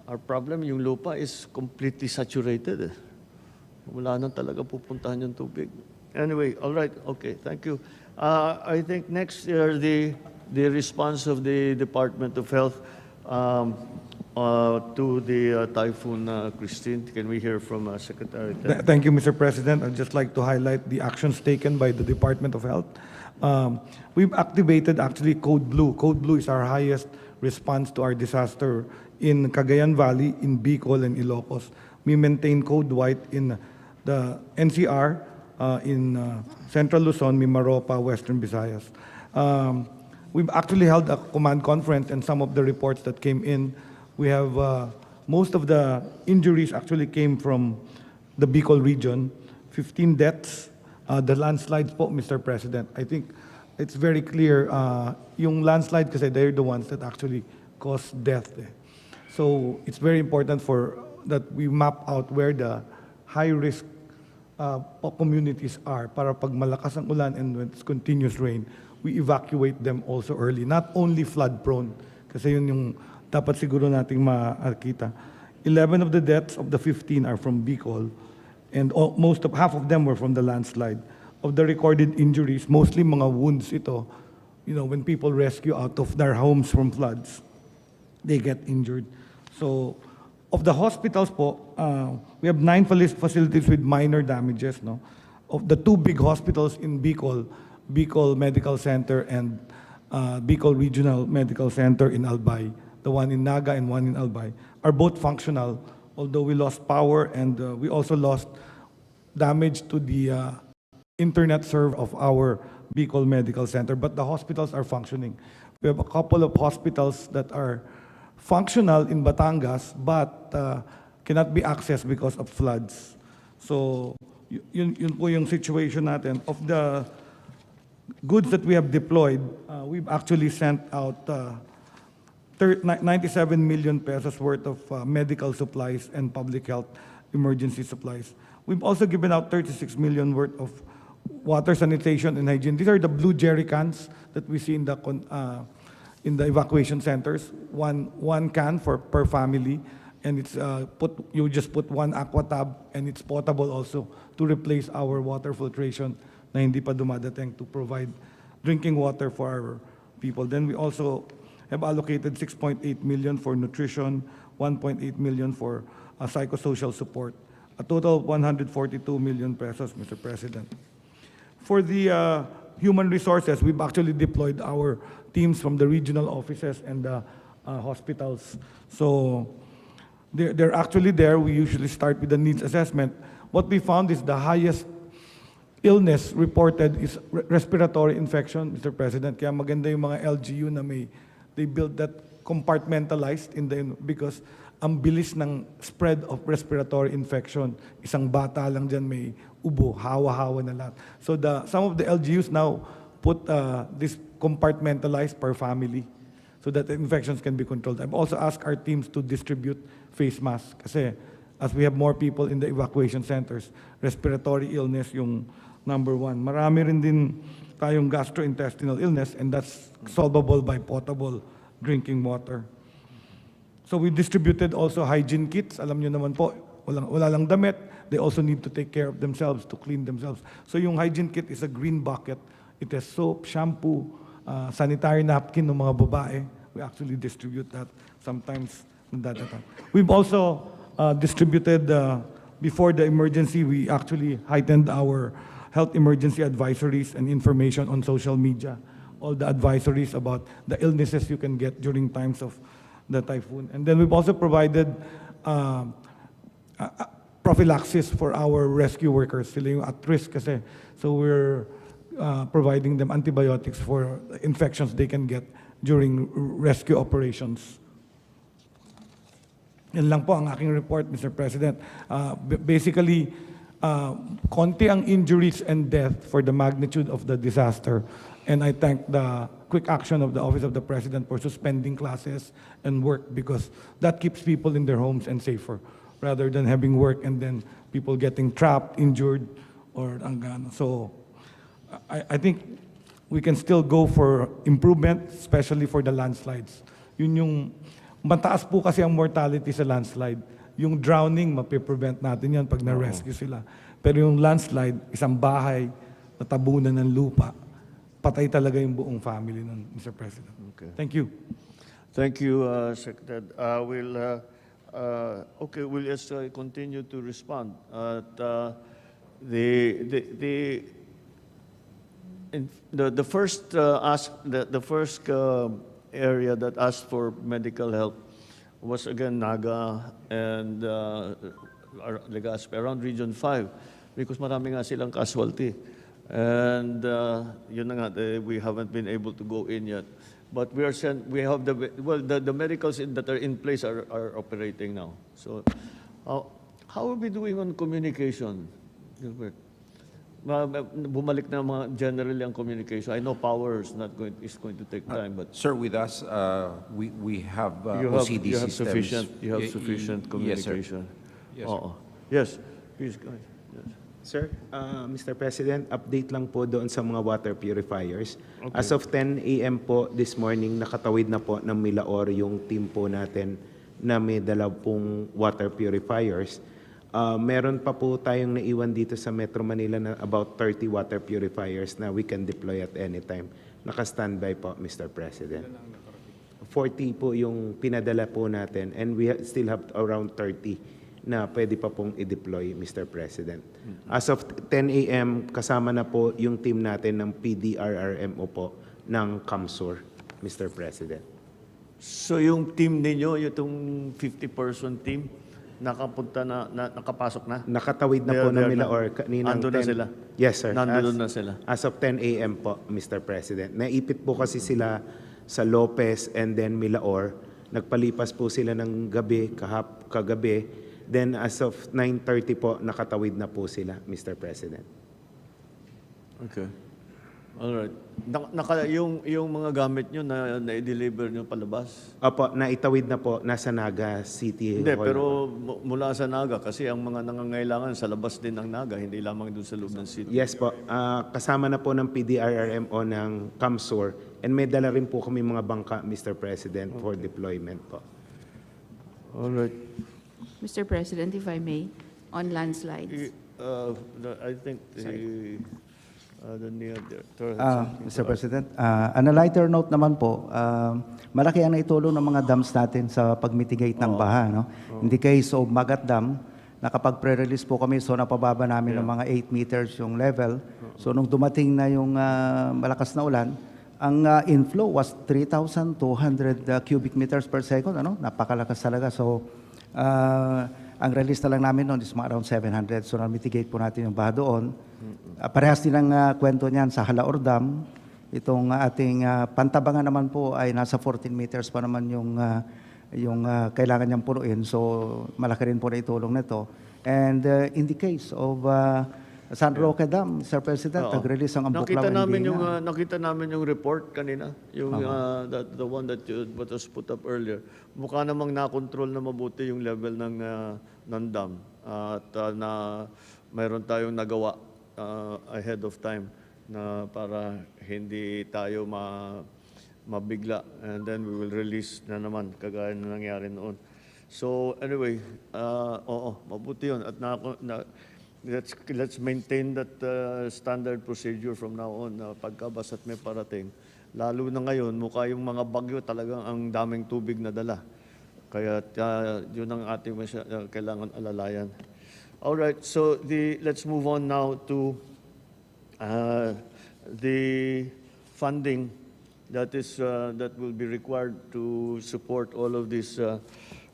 our problem, yung lupa is completely saturated. Wala na talaga pupuntahan yung tubig. Anyway, all right, okay, thank you. I think next year, the response of the Department of Health to the Typhoon Christine. Can we hear from Secretary Ted? Thank you, Mr. President. I'd just like to highlight the actions taken by the Department of Health. We've activated actually Code Blue. Code Blue is our highest response to our disaster in Cagayan Valley, in Bicol, and Ilocos. We maintain Code White in the NCR, in Central Luzon, Mimaropa, Western Visayas. We've actually held a command conference, and some of the reports that came in, we have most of the injuries actually came from the Bicol region, 15 deaths. The landslides po, Mr. President, I think it's very clear, yung landslide kasi they're the ones that actually cause death. So it's very important that we map out where the high-risk communities are para pag malakas ang ulan and when it's continuous rain, we evacuate them also early. Not only flood-prone, kasi yun yung dapat siguro nating makita. 11 of the deaths of the 15 are from Bicol, and half of them were from the landslide. Of the recorded injuries, mostly mga wounds ito, when people rescue out of their homes from floods, they get injured. So, of the hospitals po, we have 9 facilities with minor damages. No? Of the 2 big hospitals in Bicol, Bicol Medical Center and Bicol Regional Medical Center in Albay, the one in Naga and one in Albay, are both functional, although we lost power and we also lost damage to the internet serve of our Bicol Medical Center, but the hospitals are functioning. We have a couple of hospitals that are functional in Batangas, but cannot be accessed because of floods. So, yun po yung situation natin. Of the goods that we have deployed, we've actually sent out 97 million pesos worth of medical supplies and public health emergency supplies. We've also given out 36 million worth of water sanitation and hygiene. These are the blue jerry cans that we see in the evacuation centers. One can per family, and it's you just put one aqua tab, and it's potable also to replace our water filtration na hindi pa dumadating to provide drinking water for our people. Then we also have allocated 6.8 million for nutrition, 1.8 million for psychosocial support, a total of 142 million pesos, Mr. President. For the human resources, we've actually deployed our teams from the regional offices and the hospitals. So they're actually there. We usually start with the needs assessment. What we found is the highest illness reported is respiratory infection, Mr. President. Kaya maganda yung mga LGU na they build that compartmentalized because ang bilis ng spread of respiratory infection. Isang bata lang dyan may ubo, hawa-hawa na lahat. So some of the LGUs now put this compartmentalized per family so that the infections can be controlled. I've also asked our teams to distribute face masks kasi as we have more people in the evacuation centers, respiratory illness yung number one. Marami rin din tayong gastrointestinal illness and that's solvable by potable drinking water. So we distributed also hygiene kits. Alam nyo naman po, wala lang damit. They also need to take care of themselves, to clean themselves. So yung hygiene kit is a green bucket. It has soap, shampoo, sanitary napkin ng mga babae. We actually distribute that sometimes. We've also distributed, before the emergency, we actually heightened our health emergency advisories and information on social media. All the advisories about the illnesses you can get during times of the typhoon. And then we've also provided prophylaxis for our rescue workers. Sila yung at risk kasi. So we're providing them antibiotics for infections they can get during rescue operations. Yan lang po ang aking report, Mr. President. Basically, konti ang injuries and death for the magnitude of the disaster. And I thank the quick action of the Office of the President for suspending classes and work because that keeps people in their homes and safer rather than having work and then people getting trapped, injured, or angano. So I think we can still go for improvement, especially for the landslides. Yun yung mataas po kasi ang mortality sa landslide. Yung drowning, mapiprevent natin yan pag na-rescue sila. Pero yung landslide, isang bahay, natabunan ng lupa, patay talaga yung buong family nun, Mr. President. Okay. Thank you. Thank you, Secretary. We'll just continue to respond. The first area that asked for medical help was again Naga and Legazpi, around Region 5, because marami nga silang casualty. And yun na nga, we haven't been able to go in yet. But we have the medicals that are in place are operating now. So how are we doing on communication, Gilbert? Bumalik na mga generally ang communication. I know power is going to take time, but Sir, with us, we have OCD you have systems. You have sufficient communication. Yes, sir. Yes, please go ahead. Yes. Sir, Mr. President, update lang po doon sa mga water purifiers. Okay. As of 10 a.m. po this morning, nakatawid na po ng Milaor yung team po natin na may dala pong water purifiers. Meron pa po tayong naiwan dito sa Metro Manila na about 30 water purifiers na we can deploy at any time. Naka-standby po, Mr. President. 40 po yung pinadala po natin and we still have around 30 na pwede pa pong i-deploy, Mr. President. As of 10 a.m., kasama na po yung team natin ng PDRRMO po ng CAMSUR, Mr. President. So yung team ninyo, yung 50-person team, nakapasok na? Nakatawid na po ng Milaor kaninang Nandun na sila? Yes, sir. Nandun na sila? As of 10 a.m. po, Mr. President. Naipit po kasi sila sa Lopez and then Milaor. Nagpalipas po sila ng gabi, kagabi. Then as of 9:30 po, nakatawid na po sila, Mr. President. Okay. All right. Yung mga gamit nyo na-deliver nyo palabas? Opo, naitawid na po, nasa Naga City Hindi, Hall. pero mula sa Naga, kasi ang mga nangangailangan sa labas din ng Naga, hindi lamang doon sa loob ng city. Yes po, kasama na po ng PDRRMO ng CAMSUR and may dala rin po kami mga bangka, Mr. President, for deployment po. All right. Mr. President, if I may, on landslides. I think the near there. Mr. President, on a lighter note naman po, malaki ang naitulong ng mga dams natin sa pag-mitigate ng baha. No? In the case of Magat Dam, nakapag-pre-release po kami, so napababa namin ng mga 8 meters yung level. So nung dumating na yung malakas na ulan, Ang inflow was 3,200 cubic meters per second. Ano? Napakalakas talaga. So, ang release na lang namin noon is mga around 700. So, na-mitigate po natin yung baha doon. Parehas din ang kwento niyan sa Halaor Dam. Itong ating pantabangan naman po ay nasa 14 meters pa naman yung kailangan niyang punuin. So, malaki rin po na itulong nito. And in the case of San Roque Dam, Sir President, nag-release ang Ambuklaw. Nakita namin yung report kanina, yung the one that was put up earlier. Mukha namang na-control na mabuti yung level ng dam at na mayroon tayong nagawa ahead of time na para hindi tayo mabigla, and then we will release na naman kagaya na nangyari noon. So anyway, mabuti yun at let's maintain that standard procedure from now on na pagkabasta't may parating. Lalo na ngayon, mukha yung mga bagyo talagang ang daming tubig na dala. Kaya yun ang ating kailangan alalayan. All right, so let's move on now to the funding that will be required to support all of this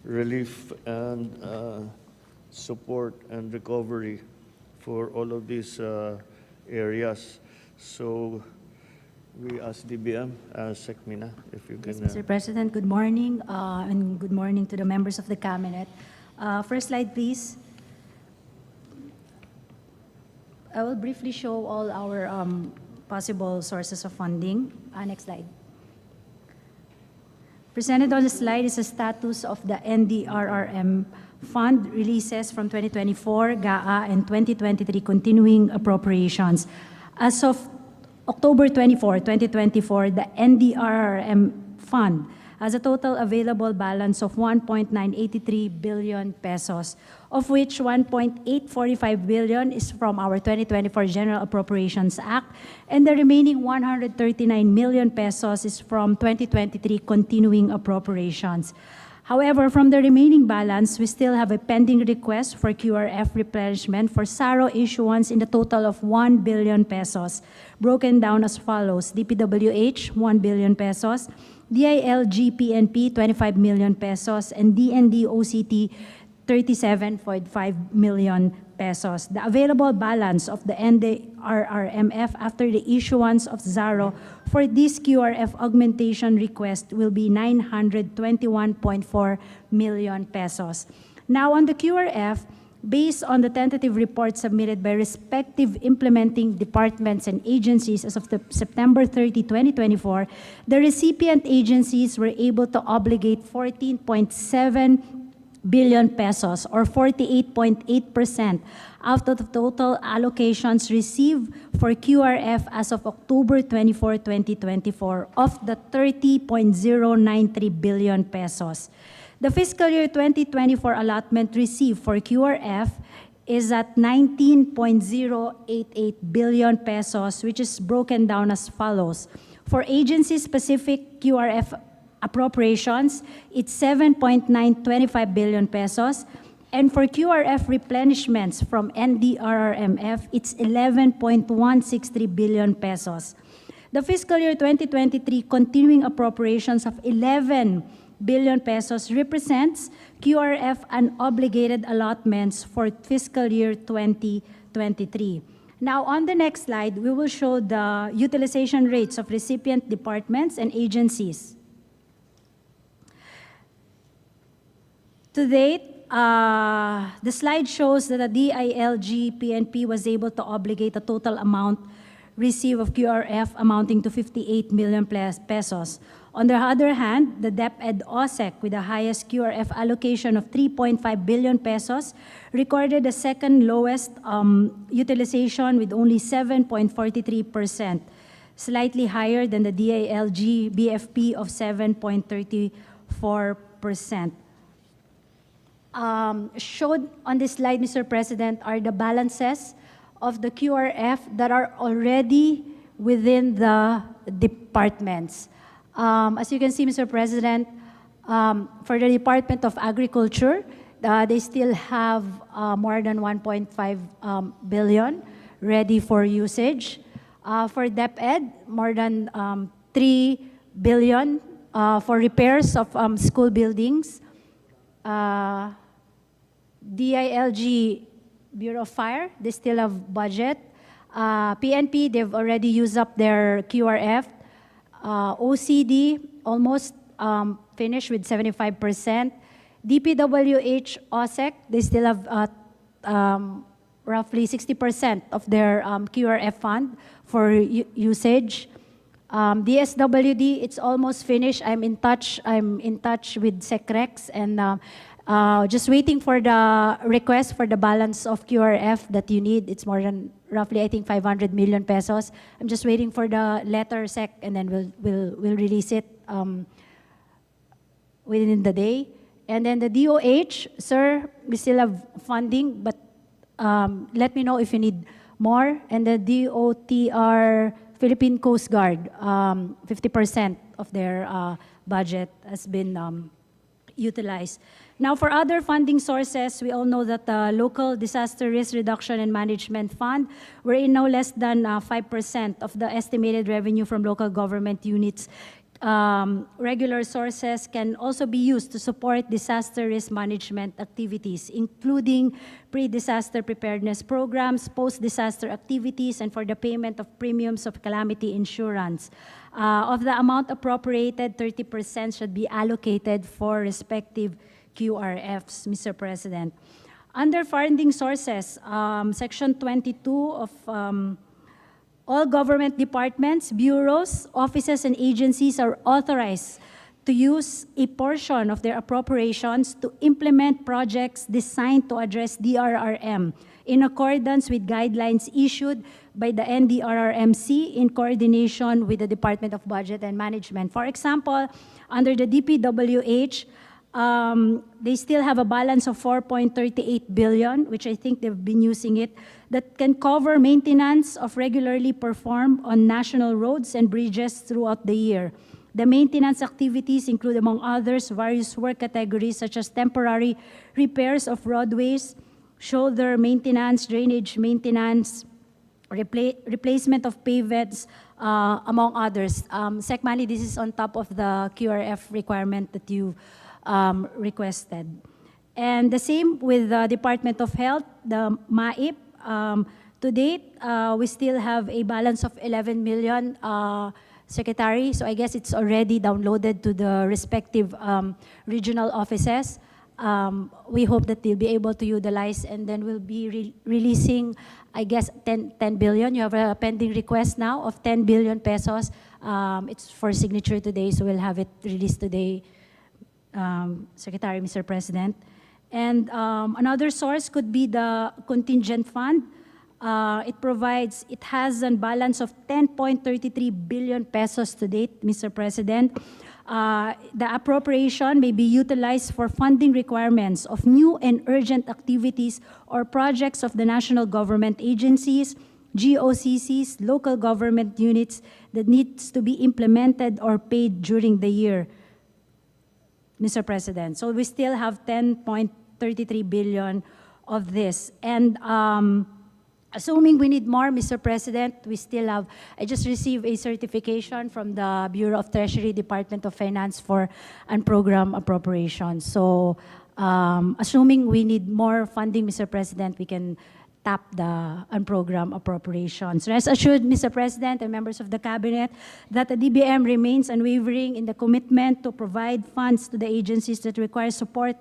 relief and support and recovery for all of these areas. So we ask DBM, Sekmina, if you can. Yes, Mr. President, good morning, and good morning to the members of the Cabinet. First slide, please. I will briefly show all our possible sources of funding. Next slide. Presented on the slide is a status of the NDRRM fund releases from 2024, GAA, and 2023 continuing appropriations. As of October 24, 2024, the NDRRM fund has a total available balance of 1.983 billion pesos, of which 1.845 billion is from our 2024 General Appropriations Act, and the remaining 139 million pesos is from 2023 continuing appropriations. However, from the remaining balance, we still have a pending request for QRF replenishment for SARO issuance in the total of 1 billion pesos, broken down as follows: DPWH, 1 billion pesos, DILG PNP, 25 million pesos, and DND OCT, 37.5 million pesos. The available balance of the NDRRMF after the issuance of ZARO for this QRF augmentation request will be 921.4 million pesos. Now on the QRF, based on the tentative report submitted by respective implementing departments and agencies as of September 30, 2024, the recipient agencies were able to obligate 14.7 billion pesos or 48.8% out of the total allocations received for QRF as of October 24, 2024 of the 30.093 billion pesos. The fiscal year 2024 allotment received for QRF is at 19.088 billion pesos, which is broken down as follows. For agency-specific QRF appropriations, it's 7.925 billion pesos. And for QRF replenishments from NDRRMF, it's 11.163 billion pesos. The fiscal year 2023 continuing appropriations of 11 billion pesos represents QRF unobligated allotments for fiscal year 2023. Now, on the next slide, we will show the utilization rates of recipient departments and agencies. To date, the slide shows that the DILG PNP was able to obligate a total amount received of QRF amounting to 58 million pesos. On the other hand, the DepEd OSEC, with the highest QRF allocation of 3.5 billion pesos, recorded the second lowest utilization with only 7.43%, slightly higher than the DILG BFP of 7.34%. Shown on this slide, Mr. President, are the balances of the QRF that are already within the departments. As you can see, Mr. President, for the Department of Agriculture, they still have more than 1.5 billion ready for usage. For DepEd, more than 3 billion for repairs of school buildings. DILG, Bureau of Fire, they still have budget. PNP, they've already used up their QRF. OCD, almost finished with 75%. DPWH, OSEC, they still have roughly 60% of their QRF fund for usage. DSWD, it's almost finished. I'm in touch with SecRex and just waiting for the request for the balance of QRF that you need. It's more than roughly, I think, 500 million pesos. I'm just waiting for the letter, Sec, and then we'll release it within the day. And then the DOH, sir, we still have funding, but let me know if you need more. And the DOTR, Philippine Coast Guard, 50% of their budget has been utilized. Now, for other funding sources, we all know that the Local Disaster Risk Reduction and Management Fund, we're in no less than 5% of the estimated revenue from local government units. Regular sources can also be used to support disaster risk management activities, including pre-disaster preparedness programs, post-disaster activities, and for the payment of premiums of calamity insurance. Of the amount appropriated, 30% should be allocated for respective QRFs, Mr. President. Under funding sources, Section 22 of all government departments, bureaus, offices, and agencies are authorized to use a portion of their appropriations to implement projects designed to address DRRM in accordance with guidelines issued by the NDRRMC in coordination with the Department of Budget and Management. For example, under the DPWH, they still have a balance of 4.38 billion, which I think they've been using it, that can cover maintenance of regularly performed on national roads and bridges throughout the year. The maintenance activities include, among others, various work categories such as temporary repairs of roadways, shoulder maintenance, drainage maintenance, replacement of pavements, among others. SecMani, this is on top of the QRF requirement that you requested. And the same with the Department of Health, the MAIP. To date, we still have a balance of 11 million, Secretary. So I guess it's already downloaded to the respective regional offices. We hope that they'll be able to utilize, and then we'll be releasing, I guess, 10 billion. You have a pending request now of 10 billion pesos. It's for signature today, so we'll have it released today, Secretary, Mr. President. And another source could be the contingent fund. It has a balance of 10.33 billion pesos to date, Mr. President. The appropriation may be utilized for funding requirements of new and urgent activities or projects of the national government agencies, GOCCs, local government units that needs to be implemented or paid during the year, Mr. President. So we still have 10.33 billion of this. And assuming we need more, Mr. President, we still have, I just received a certification from the Bureau of Treasury, Department of Finance for unprogrammed appropriations. So assuming we need more funding, Mr. President, we can tap the unprogrammed appropriations. Rest assured, Mr. President and members of the Cabinet, that the DBM remains unwavering in the commitment to provide funds to the agencies that require support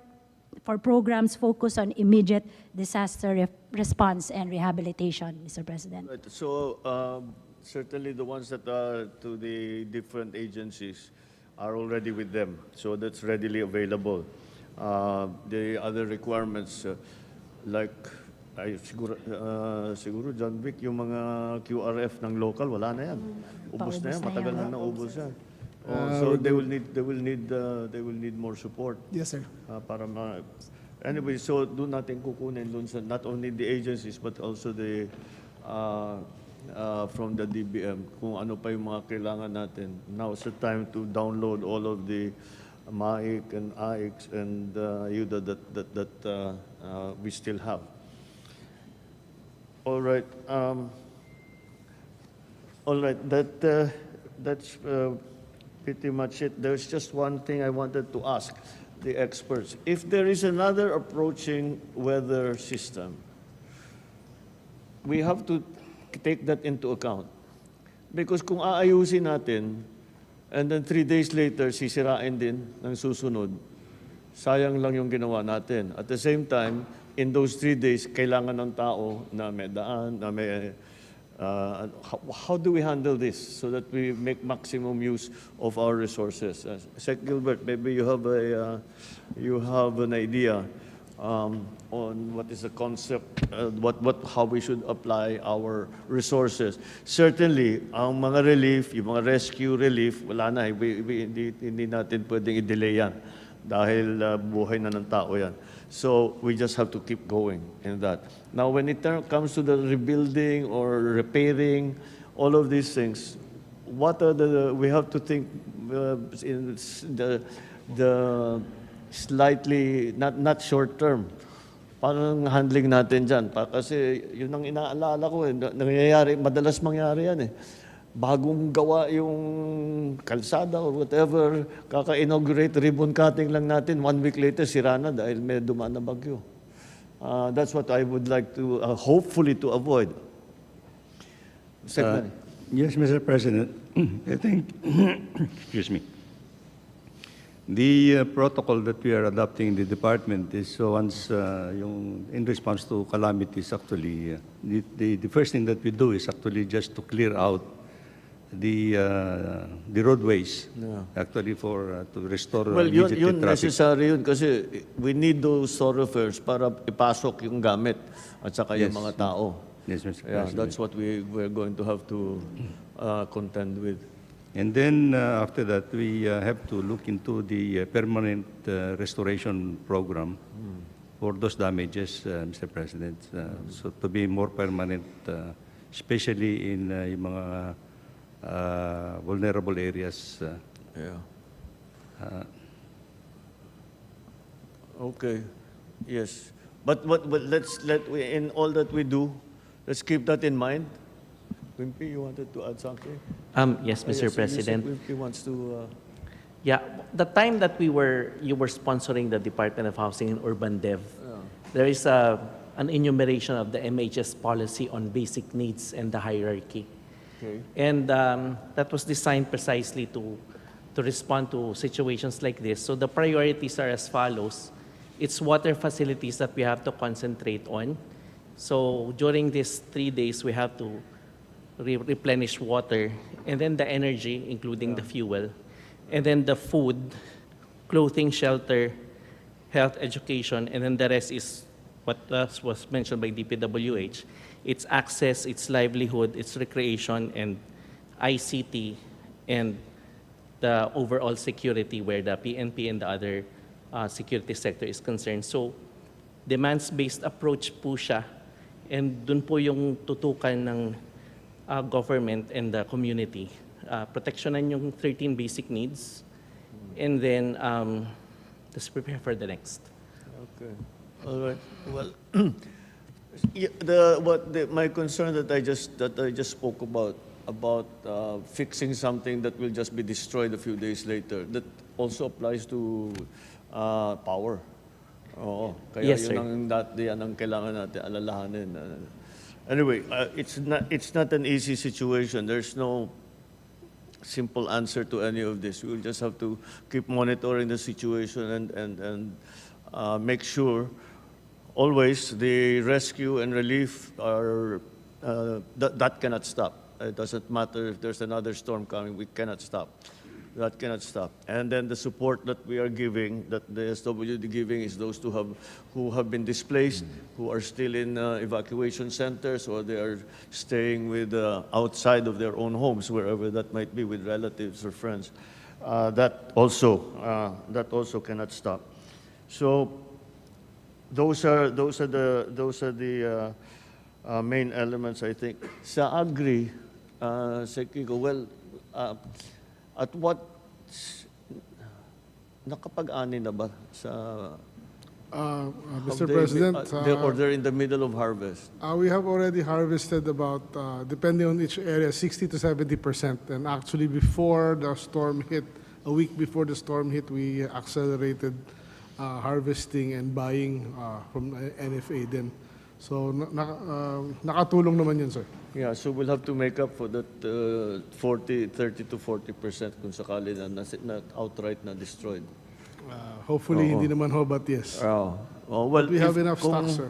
for programs focused on immediate disaster response and rehabilitation, Mr. President. Right. So certainly the ones that are to the different agencies are already with them, so that's readily available. The other requirements, like siguro John Vic, yung mga QRF ng local, wala na yan. Ubus na yan, matagal na naubos yan. So they will need more support. Yes, sir. Para anyway, so doon natin kukunin doon sa not only the agencies but also the from the DBM kung ano pa yung mga kailangan natin. Now is the time to download all of the MAIC and AICs and UDA that we still have. All right. All right. That that's pretty much it. There's just one thing I wanted to ask the experts. If there is another approaching weather system, we have to take that into account. Because kung aayusin natin, and then 3 days later, sisirain din ng susunod, sayang lang yung ginawa natin. At the same time, in those 3 days, kailangan ng tao na may daan, na may... how do we handle this so that we make maximum use of our resources? Sec Gilbert, maybe you have an idea on what is the concept, how we should apply our resources. Certainly, ang mga relief, yung mga rescue relief, wala na, hindi natin pwedeng i-delay yan dahil buhay na ng tao yan. So we just have to keep going in that. Now, when it comes to the rebuilding or repairing, all of these things, what are we have to think in the slightly, not short term. Paano handling natin dyan? Kasi yun ang inaalala ko, nangyayari, madalas mangyari yan eh. Bagong gawa yung kalsada or whatever, kaka-inaugurate, ribbon cutting lang natin, 1 week later, sira na dahil may dumaan na bagyo. That's what I would like to, hopefully to avoid. Yes, Mr. President. I think, excuse me, the protocol that we are adopting in the department is once in response to calamities, actually, the first thing that we do is actually just to clear out the roadways, actually to restore immediately yun traffic. Necessary yun kasi we need those thoroughfares para ipasok yung gamit at saka yung mga tao. Yes, Mr. Yeah, President. that's what we're going to have to contend with. And then after that, we have to look into the permanent restoration program for those damages, Mr. President. So to be more permanent, especially in yung mga vulnerable areas. Okay. Yes. But in all that we do, let's keep that in mind. Wimpy, you wanted to add something? Yes, Mr. President. Wimpy wants to... Yeah, the time that you were sponsoring the Department of Housing and Urban Dev, there is an enumeration of the MHS policy on basic needs and the hierarchy. Okay. And that was designed precisely to respond to situations like this. So the priorities are as follows. It's water facilities that we have to concentrate on. So during these 3 days, we have to replenish water, and then the energy, including the fuel, and then the food, clothing, shelter, health, education, and then the rest is what was mentioned by DPWH. It's access, it's livelihood, it's recreation, and ICT, and the overall security where the PNP and the other security sector is concerned. So, demands-based approach po siya, and dun po yung tutukan ng government and the community. Protectionan yung 13 basic needs, and then just prepare for the next. Okay. All right. Well, my concern that I just spoke about fixing something that will just be destroyed a few days later, that also applies to power. Oo. Kaya Yes, sir. yan ang kailangan natin alalahanin. Anyway, it's not an easy situation. There's no simple answer to any of this. We'll just have to keep monitoring the situation and make sure always the rescue and relief are that cannot stop. It doesn't matter if there's another storm coming, we cannot stop. That cannot stop. And then the support that we are giving, that the SWD giving, is those who have been displaced, who are still in evacuation centers, or they are staying with outside of their own homes, wherever that might be, with relatives or friends. That also cannot stop. So those are the main elements, I think. Sa Agri, Kiko, well, at what, nakapag-ani na ba sa Mr. They- President, or they're in the middle of harvest? we have already harvested about, depending on each area, 60 to 70%. And actually, before the storm hit, a week before the storm hit, we accelerated harvesting and buying from NFA then. So nakatulong naman yun, sir. Yeah, so we'll have to make up for that 30 to 40% kung sakali na outright na destroyed. Hopefully, Oo. hindi naman ho, but yes. Well, But we have if- enough stock, sir.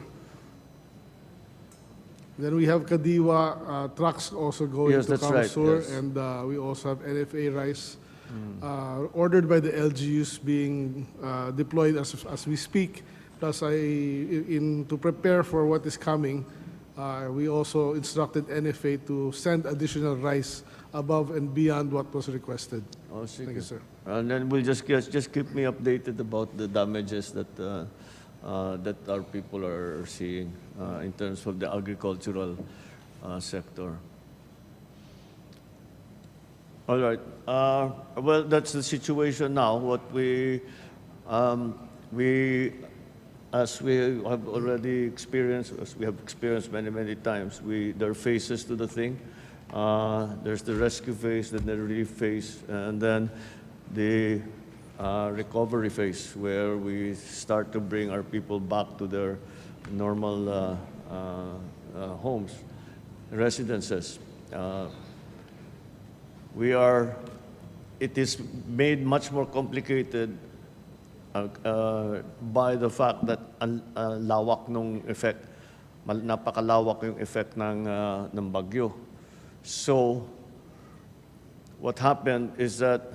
Then we have Kadiwa trucks also going Yes, to that's right, Kamsur, yes. and we also have NFA rice ordered by the LGUs being deployed as we speak. Plus, to prepare for what is coming, we also instructed NFA to send additional rice above and beyond what was requested. Oh, Thank you, sir. And then we'll just keep me updated about the damages that that our people are seeing in terms of the agricultural sector. All right. Well, that's the situation now. What as we have already experienced, as we have experienced many times, there are phases to the thing. There's the rescue phase, then the relief phase, and then the recovery phase, where we start to bring our people back to their normal homes, residences. It is made much more complicated by the fact that lawak nung effect, napakalawak yung effect ng bagyo. So, what happened is that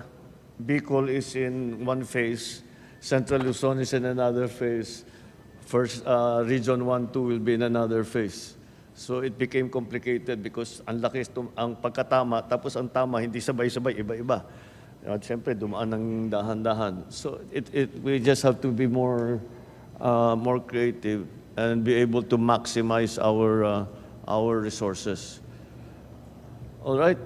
Bicol is in one phase, Central Luzon is in another phase, first Region 1, 2 will be in another phase. So it became complicated because ang laki ang pagkatama, tapos ang tama hindi sabay-sabay, iba-iba. At siyempre, dumaan ng dahan-dahan. So we just have to be more creative and be able to maximize our resources. All right,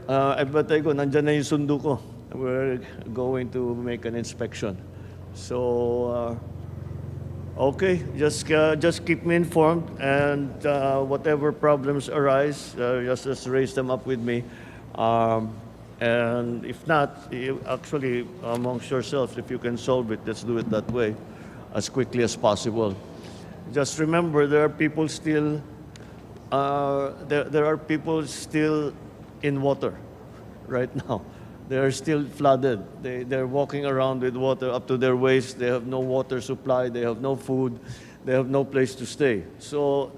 batay ko, nandyan na yung sundo ko. We're going to make an inspection. So, okay, just keep me informed, and whatever problems arise, just raise them up with me. And if not, actually, amongst yourselves, if you can solve it, let's do it that way, as quickly as possible. Just remember, there are people still in water right now. They are still flooded. They're walking around with water up to their waist. They have no water supply. They have no food. They have no place to stay. So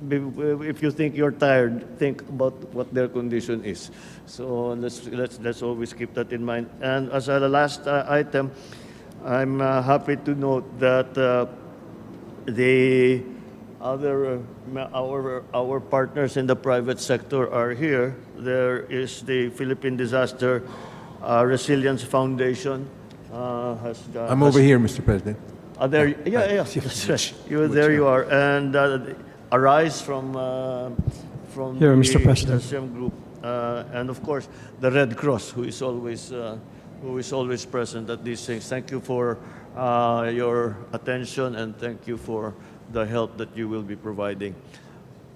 if you think you're tired, think about what their condition is. So let's always keep that in mind. And as a last item, I'm happy to note that the other our partners in the private sector are here. There is the Philippine Disaster Resilience Foundation. I'm over here, Mr. President. There, yeah, that's right. There you are, and Arise from Here, the Mr. President. SCM group, and of course the Red Cross, who is always present at these things. Thank you for your attention, and thank you for the help that you will be providing.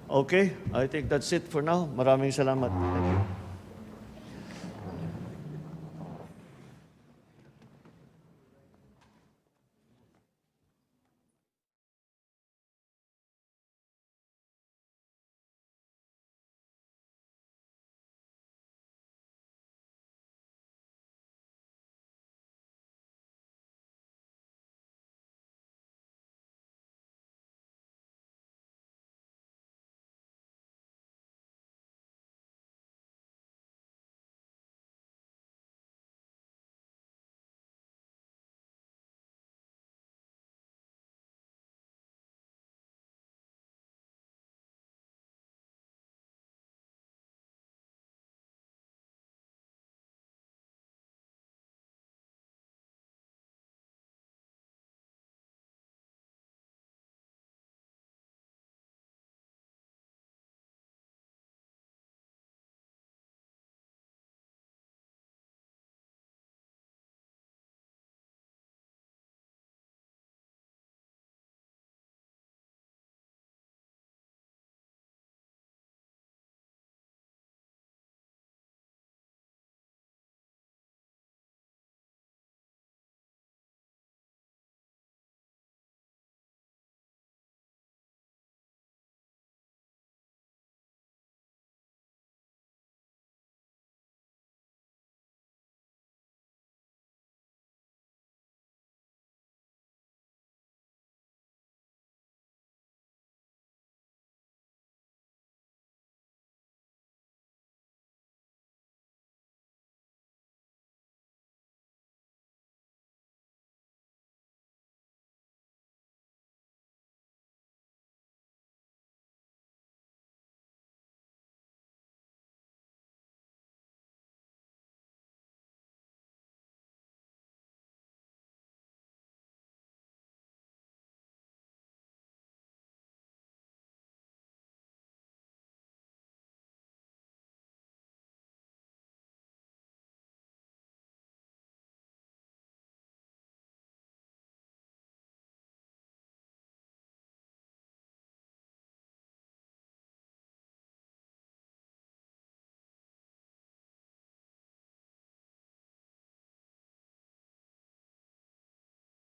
Okay, I think that's it for now. Maraming salamat. Thank you.